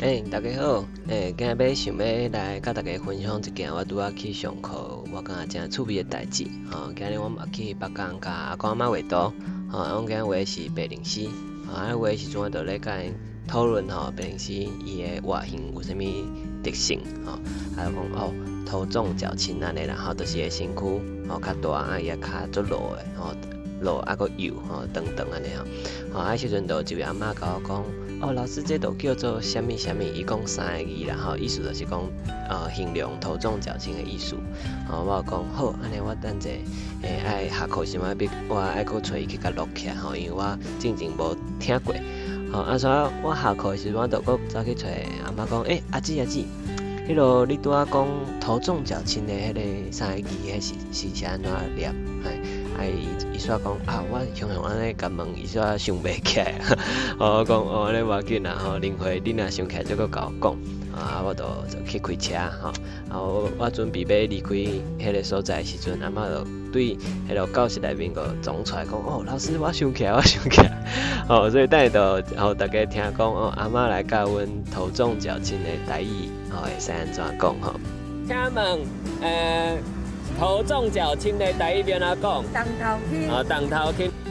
大家好，今日想要来甲大家分享一件我拄仔去上课，我感觉真趣味的代志。今日我嘛去北港甲阿公阿妈画图，我今日画的是白灵犀，画的时阵我就咧甲因讨论白灵犀伊的外形有啥物特性，就讲头重脚轻安尼啦，就是个身躯较大，伊较足露的，露个幼长长安尼时阵就有一位阿嬷甲我讲，老师这都叫做啥物啥物，伊讲3个字啦，意思就是讲形容头重脚轻的意思。我讲好，安尼我等者爱下课时我爱搁找伊去甲录起来，因为我之前无听过。所以我下课时我就搁走去找阿嬷讲，阿姊，迄落你拄仔讲头重脚轻的迄个3个字，迄是安怎念？伊说讲我常常安尼甲问，伊说想袂起来。我讲安尼无要紧啦，恁会你若想起来再搁甲我讲。我就去开车我准备要离开迄个所在的时阵，阿嬷就对迄个教室内面个撞出来讲，老师我想起来。所以等下就大家听讲阿嬷来教阮头重脚轻的台语，会使安怎讲请问头重脚轻的台语要安怎讲？重头轻。重头轻。